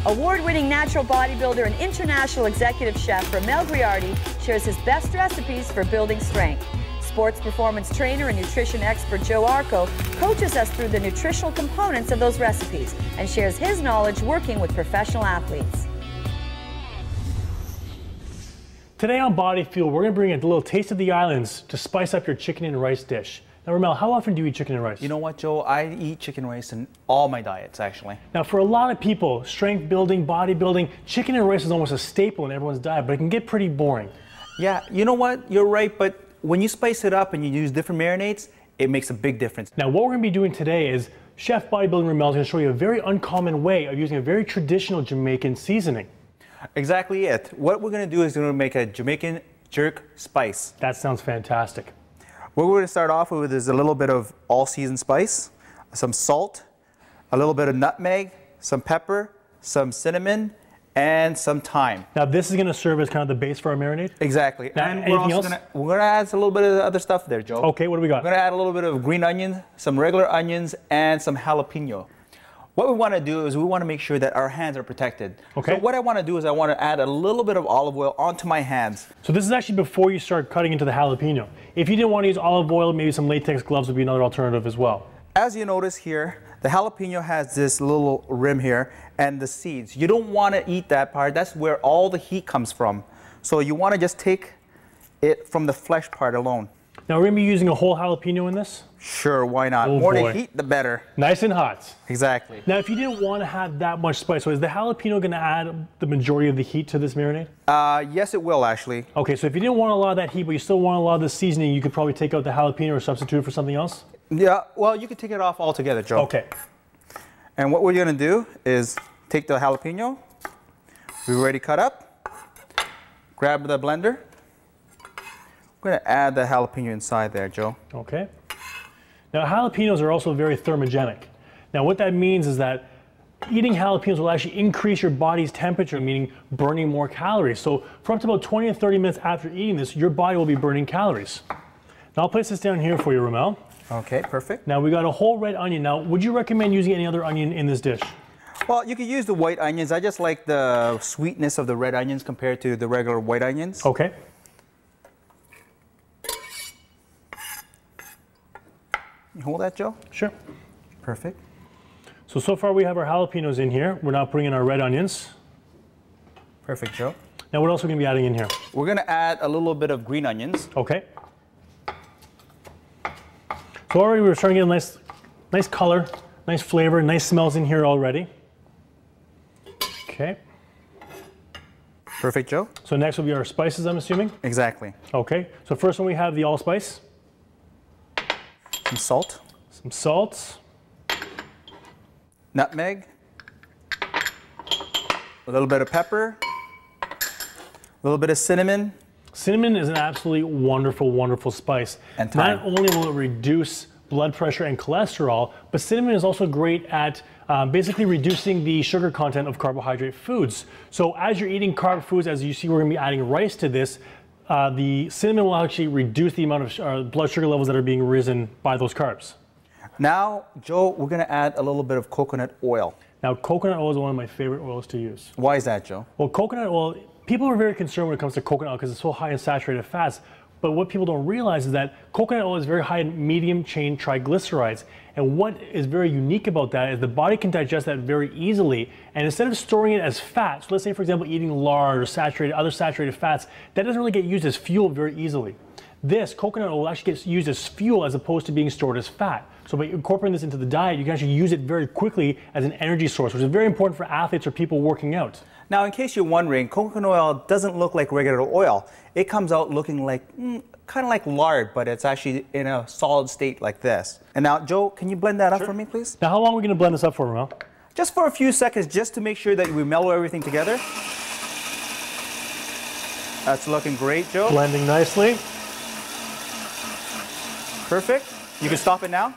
Award-winning natural bodybuilder and international executive chef Romel Griarte shares his best recipes for building strength. Sports performance trainer and nutrition expert Joe Arko coaches us through the nutritional components of those recipes and shares his knowledge working with professional athletes. Today on Body Fuel, we're going to bring a little taste of the islands to spice up your chicken and rice dish. Now, Romel, how often do you eat chicken and rice? You know what, Joe? I eat chicken and rice in all my diets, actually. Now, for a lot of people, strength building, bodybuilding, chicken and rice is almost a staple in everyone's diet, but it can get pretty boring. Yeah, you know what? You're right, but when you spice it up and you use different marinades, it makes a big difference. Now, what we're going to be doing today is Chef Bodybuilding Romel is going to show you a very uncommon way of using a very traditional Jamaican seasoning. Exactly it. What we're going to do is we're going to make a Jamaican jerk spice. That sounds fantastic. What we're going to start off with is a little bit of all-season spice, some salt, a little bit of nutmeg, some pepper, some cinnamon, and some thyme. Now, this is going to serve as kind of the base for our marinade? Exactly. Now, and anything else? We're going to add a little bit of other stuff there, Joe. Okay, what do we got? We're going to add a little bit of green onion, some regular onions, and some jalapeno. What we want to do is we want to make sure that our hands are protected. Okay. So what I want to do is I want to add a little bit of olive oil onto my hands. So this is actually before you start cutting into the jalapeno. If you didn't want to use olive oil, maybe some latex gloves would be another alternative as well. As you notice here, the jalapeno has this little rim here and the seeds. You don't want to eat that part. That's where all the heat comes from. So you want to just take it from the flesh part alone. Now, we're going to be using a whole jalapeno in this? Sure, why not? Oh, More boy. the heat, the better. Nice and hot. Exactly. Now, if you didn't want to have that much spice, so is the jalapeno going to add the majority of the heat to this marinade? Yes, it will actually. Okay, so if you didn't want a lot of that heat, but you still want a lot of the seasoning, you could probably take out the jalapeno or substitute it for something else? Yeah, well, you can take it off altogether, Joe. Okay. And what we're going to do is take the jalapeno, we've already cut up, grab the blender. We're going to add the jalapeno inside there, Joe. Okay. Now, jalapenos are also very thermogenic. Now, what that means is that eating jalapenos will actually increase your body's temperature, meaning burning more calories. So for up to about 20 to 30 minutes after eating this, your body will be burning calories. Now, I'll place this down here for you, Romel. Okay, perfect. Now, we got a whole red onion. Now, would you recommend using any other onion in this dish? Well, you could use the white onions. I just like the sweetness of the red onions compared to the regular white onions. Okay. You hold that, Joe? Sure. Perfect. So far we have our jalapenos in here. We're now putting in our red onions. Perfect, Joe. Now, what else are we going to be adding in here? We're going to add a little bit of green onions. Okay. So already we're starting to get a nice color, nice flavor, nice smells in here already. Okay. Perfect, Joe. So next will be our spices, I'm assuming? Exactly. Okay. So first one we have the allspice. Some salt. Some salt. Nutmeg. A little bit of pepper. A little bit of cinnamon. Cinnamon is an absolutely wonderful, wonderful spice. And thyme. Not only will it reduce blood pressure and cholesterol, but cinnamon is also great at basically reducing the sugar content of carbohydrate foods. So as you're eating carb foods, as you see, we're going to be adding rice to this. The cinnamon will actually reduce the amount of blood sugar levels that are being risen by those carbs. Now, Joe, we're going to add a little bit of coconut oil. Now, coconut oil is one of my favorite oils to use. Why is that, Joe? Well, coconut oil, people are very concerned when it comes to coconut oil because it's so high in saturated fats. But what people don't realize is that coconut oil is very high in medium chain triglycerides. And what is very unique about that is the body can digest that very easily. And instead of storing it as fat, so let's say, for example, eating lard or other saturated fats, that doesn't really get used as fuel very easily. This coconut oil actually gets used as fuel as opposed to being stored as fat. So by incorporating this into the diet, you can actually use it very quickly as an energy source, which is very important for athletes or people working out. Now, in case you're wondering, coconut oil doesn't look like regular oil. It comes out looking like, kind of like lard, but it's actually in a solid state like this. And now, Joe, can you blend that up for me, please? Now, how long are we going to blend this up for, Romel? Just for a few seconds, just to make sure that we mellow everything together. That's looking great, Joe. Blending nicely. Perfect. You can stop it now.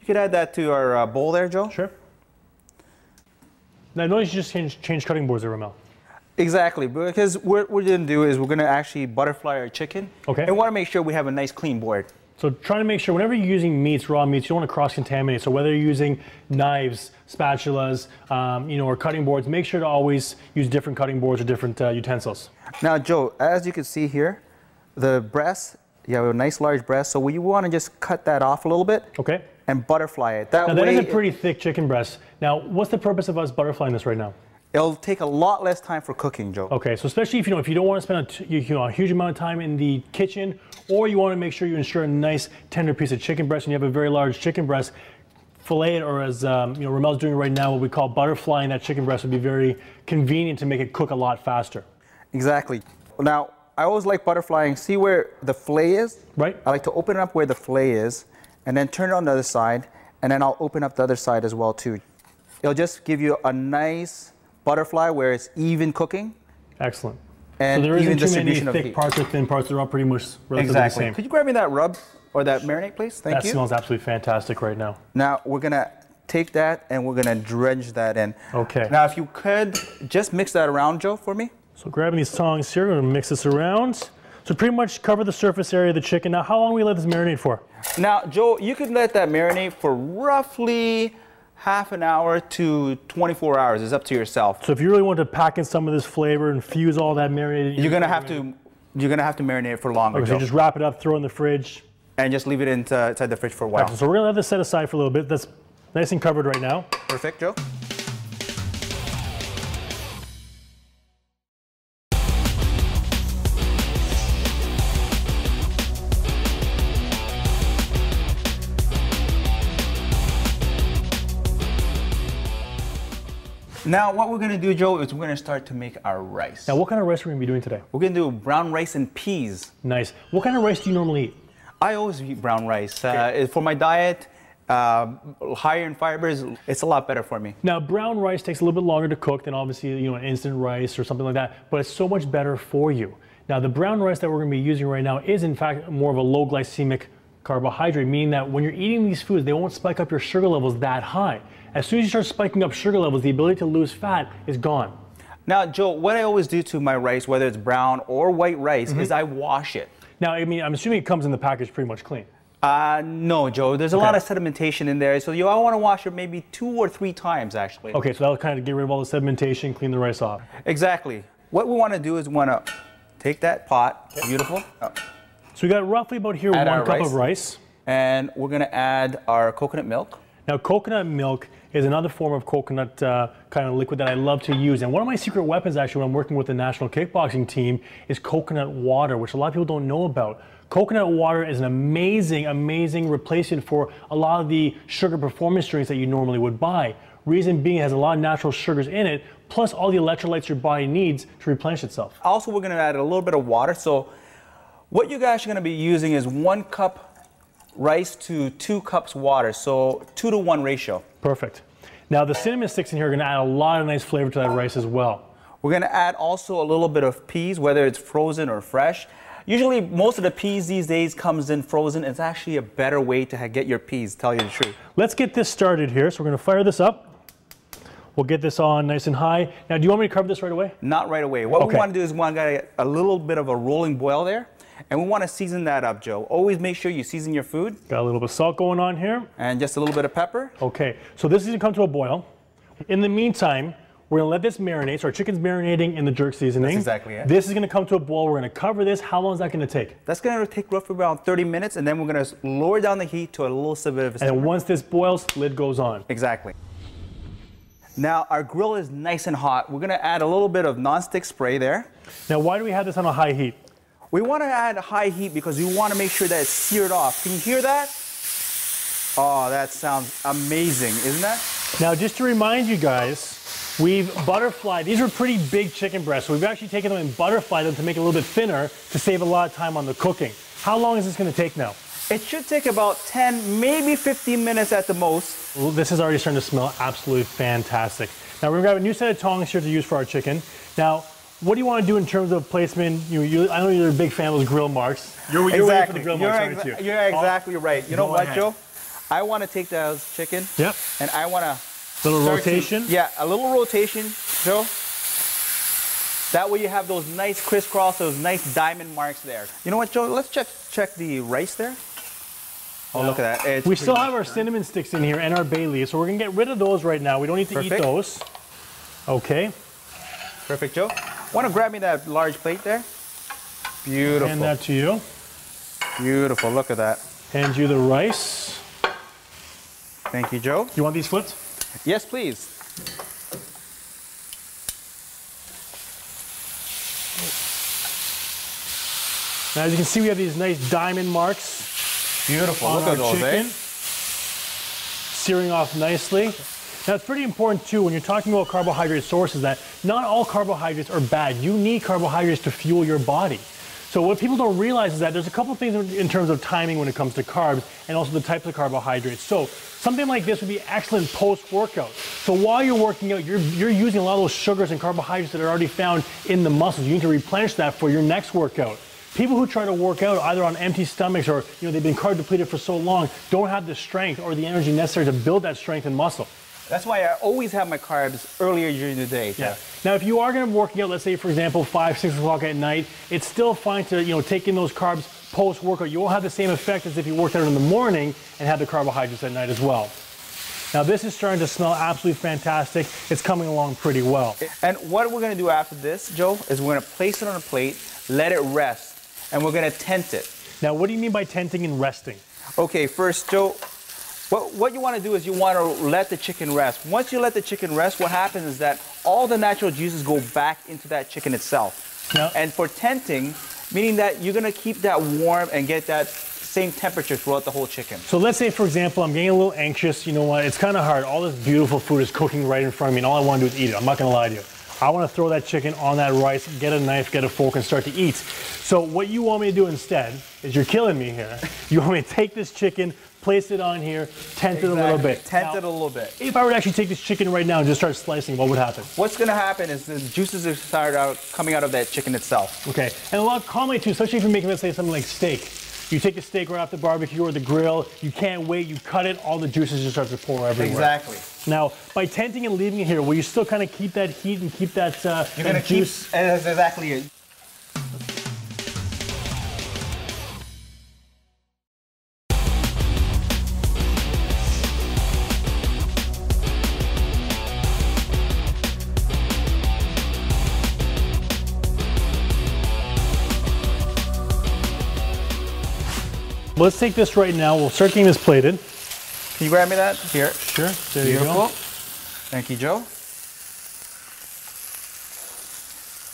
You could add that to our bowl there, Joe. Sure. Now, notice you just change cutting boards there, Romel. Exactly, because what we're going to do is we're going to actually butterfly our chicken. Okay. And we want to make sure we have a nice clean board. So trying to make sure whenever you're using meats, raw meats, you don't want to cross-contaminate. So whether you're using knives, spatulas, or cutting boards, make sure to always use different cutting boards or different utensils. Now, Joe, as you can see here, the breast, you have a nice large breast, so you want to just cut that off a little bit. Okay. And butterfly it. Now that is a pretty thick chicken breast. Now, what's the purpose of us butterflying this right now? It'll take a lot less time for cooking, Joe. Okay, so especially if you don't want to spend a huge amount of time in the kitchen, or you want to make sure you ensure a nice tender piece of chicken breast, and you have a very large chicken breast, fillet it, or as Romel's doing right now, what we call butterflying that chicken breast would be very convenient to make it cook a lot faster. Exactly. Now, I always like butterflying. See where the fillet is? Right. I like to open it up where the fillet is, and then turn it on the other side, and then I'll open up the other side as well too. It'll just give you a nice butterfly where it's even cooking. Excellent. And so there even isn't too many distribution of thick heat. parts or thin parts. They're all pretty much relatively the same. Could you grab me that rub or that marinade, please? Thank you. That smells absolutely fantastic right now. Now we're gonna take that and we're gonna dredge that in. Okay. Now if you could just mix that around, Joe, for me. So grabbing these tongs here, we're gonna mix this around. So pretty much cover the surface area of the chicken. Now how long will we let this marinate for? Now, Joe, you could let that marinate for roughly half an hour to 24 hours. It's up to yourself. So if you really want to pack in some of this flavor and fuse all that marinated, you're gonna have to marinate it for longer. Okay, so Joe. you just wrap it up, throw it in the fridge, and just leave it inside the fridge for a while. Excellent. So we're gonna let this set aside for a little bit. That's nice and covered right now. Perfect, Joe. Now, what we're going to do, Joe, is we're going to start to make our rice. Now, what kind of rice are we going to be doing today? We're going to do brown rice and peas. Nice. What kind of rice do you normally eat? I always eat brown rice. For my diet, higher in fibers, it's a lot better for me. Now, brown rice takes a little bit longer to cook than obviously, an instant rice or something like that, but it's so much better for you. Now, the brown rice that we're going to be using right now is, in fact, more of a low glycemic carbohydrate, meaning that when you're eating these foods, they won't spike up your sugar levels that high. As soon as you start spiking up sugar levels, the ability to lose fat is gone. Now, Joe, what I always do to my rice, whether it's brown or white rice, is I wash it. Now, I'm assuming it comes in the package pretty much clean. No, Joe. There's a lot of sedimentation in there, so I want to wash it maybe 2 or 3 times, actually. Okay, so that'll kind of get rid of all the sedimentation, clean the rice off. Exactly. What we want to do is we want to take that pot, beautiful. So we got roughly about here 1 cup of rice. And we're going to add our coconut milk. Now, coconut milk is another form of coconut kind of liquid that I love to use. And one of my secret weapons, actually, when I'm working with the national kickboxing team, is coconut water, which a lot of people don't know about. Coconut water is an amazing, amazing replacement for a lot of the sugar performance drinks that you normally would buy. Reason being, it has a lot of natural sugars in it, plus all the electrolytes your body needs to replenish itself. Also, we're going to add a little bit of water. So what you guys are going to be using is 1 cup rice to 2 cups water, so 2-to-1 ratio. Perfect. Now the cinnamon sticks in here are going to add a lot of nice flavor to that rice as well. We're going to add also a little bit of peas, whether it's frozen or fresh. Usually most of the peas these days comes in frozen. It's actually a better way to get your peas, tell you the truth. Let's get this started here. So we're going to fire this up. We'll get this on nice and high. Now, do you want me to cover this right away? Not right away. What we want to do is we want to get a little bit of a rolling boil there. And we want to season that up, Joe. Always make sure you season your food. Got a little bit of salt going on here. And just a little bit of pepper. Okay, so this is going to come to a boil. In the meantime, we're going to let this marinate. So our chicken's marinating in the jerk seasoning. That's exactly it. This is going to come to a boil. We're going to cover this. How long is that going to take? That's going to take roughly around 30 minutes, and then we're going to lower down the heat to a little bit of a simmer. And once this boils, lid goes on. Exactly. Now our grill is nice and hot. We're going to add a little bit of nonstick spray there. Now, why do we have this on a high heat? We want to add high heat because we want to make sure that it's seared off. Can you hear that? Oh, that sounds amazing, isn't that? Now, just to remind you guys, we've butterflied. These are pretty big chicken breasts. So we've actually taken them and butterflied them to make it a little bit thinner to save a lot of time on the cooking. How long is this going to take now? It should take about 10, maybe 15 minutes at the most. Well, this is already starting to smell absolutely fantastic. Now, we're going to grab a new set of tongs here to use for our chicken. Now, what do you want to do in terms of placement? I know you're a big fan of those grill marks. You're ready for the grill marks, aren't you? You're exactly right. You know what, Joe? I want to take those chicken. Yep. And I want to... Little rotation? Yeah, a little rotation, Joe. That way you have those nice crisscross, those nice diamond marks there. You know what, Joe? Let's check the rice there. Oh, look at that. We still have our cinnamon sticks in here and our bay leaves, so we're gonna get rid of those right now. We don't need to eat those. Okay. Perfect, Joe. Want to grab me that large plate there? Beautiful. Hand that to you. Beautiful, look at that. Hand you the rice. Thank you, Joe. You want these flipped? Yes, please. Now, as you can see, we have these nice diamond marks. Beautiful, on look at our those, chicken. eh? Searing off nicely. Now, it's pretty important, too, when you're talking about carbohydrate sources, that not all carbohydrates are bad. You need carbohydrates to fuel your body. So what people don't realize is that there's a couple of things in terms of timing when it comes to carbs and also the types of carbohydrates. So something like this would be excellent post-workout. So while you're working out, you're using a lot of those sugars and carbohydrates that are already found in the muscles. You need to replenish that for your next workout. People who try to work out either on empty stomachs or they've been carb depleted for so long don't have the strength or the energy necessary to build that strength and muscle. That's why I always have my carbs earlier during the day. Yeah. Now, if you are going to be working out, let's say, for example, 5, 6 o'clock at night, it's still fine to, take in those carbs post-workout. You won't have the same effect as if you worked out in the morning and had the carbohydrates at night as well. Now, this is starting to smell absolutely fantastic. It's coming along pretty well. And what we're going to do after this, Joe, is we're going to place it on a plate, let it rest, and we're going to tent it. Now, what do you mean by tenting and resting? Okay, first, Joe, what you want to do is you want to let the chicken rest. Once you let the chicken rest, what happens is that all the natural juices go back into that chicken itself. Yep. And for tenting, meaning that you're going to keep that warm and get that same temperature throughout the whole chicken. So let's say, for example, I'm getting a little anxious. You know what? It's kind of hard. All this beautiful food is cooking right in front of me, and all I want to do is eat it. I'm not going to lie to you. I want to throw that chicken on that rice, get a knife, get a fork, and start to eat. So what you want me to do instead is, you're killing me here. You want me to take this chicken, place it on here, tent it a little bit. Tent it a little bit. If I were to actually take this chicken right now and just start slicing, what would happen? What's going to happen is the juices are coming out of that chicken itself. Okay. And a lot commonly too, especially if you're making, let's say, something like steak. You take the steak right off the barbecue or the grill, you can't wait, you cut it, all the juices just start to pour everywhere. Exactly. Now, by tenting and leaving it here, will you still kind of keep that heat and keep that You're going to juice? That's exactly it. Let's take this right now. We'll start getting this plated. Can you grab me that? Here. Sure. There Beautiful. you go. Thank you, Joe.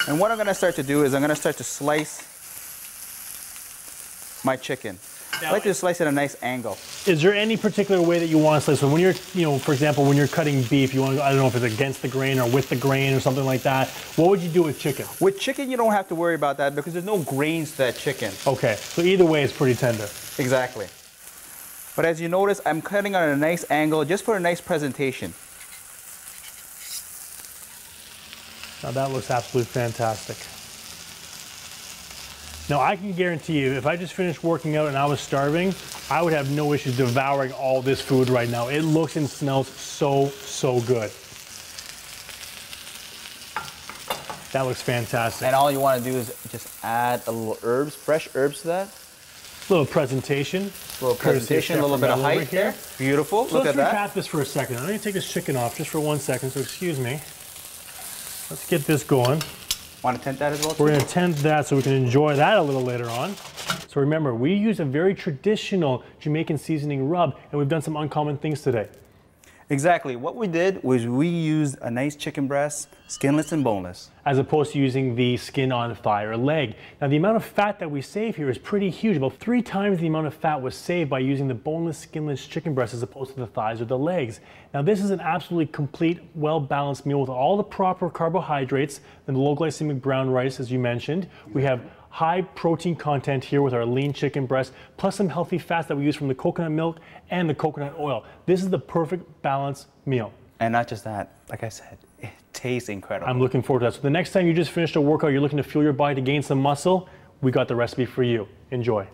And what I'm going to start to do is I'm going to start to slice my chicken. I like to slice at a nice angle. Is there any particular way that you want to slice? So when you're, for example, when you're cutting beef, you want to, I don't know if it's against the grain or with the grain or something like that. What would you do with chicken? With chicken, you don't have to worry about that because there's no grains to that chicken. Okay, so either way, it's pretty tender. Exactly. But as you notice, I'm cutting on a nice angle just for a nice presentation. Now that looks absolutely fantastic. Now I can guarantee you, if I just finished working out and I was starving, I would have no issues devouring all this food right now. It looks and smells so, so good. That looks fantastic. And all you want to do is just add a little herbs, fresh herbs to that. Little presentation. A little presentation, a little bit of height there. Beautiful. So Look at that. let's recap this for a second. I'm going to take this chicken off just for 1 second, so excuse me. Let's get this going. Want to tent that as well? We're going to tent that so we can enjoy that a little later on. So remember, we use a very traditional Jamaican seasoning rub, and we've done some uncommon things today. Exactly. What we did was we used a nice chicken breast, skinless and boneless. As opposed to using the skin on thigh or leg. Now the amount of fat that we save here is pretty huge. About 3 times the amount of fat was saved by using the boneless, skinless chicken breast as opposed to the thighs or the legs. Now this is an absolutely complete, well-balanced meal with all the proper carbohydrates, and the low glycemic brown rice, as you mentioned. We have high protein content here with our lean chicken breast, plus some healthy fats that we use from the coconut milk and the coconut oil. This is the perfect balanced meal. And not just that, like I said, it tastes incredible. I'm looking forward to that. So the next time you just finished a workout, you're looking to fuel your body to gain some muscle, we got the recipe for you. Enjoy.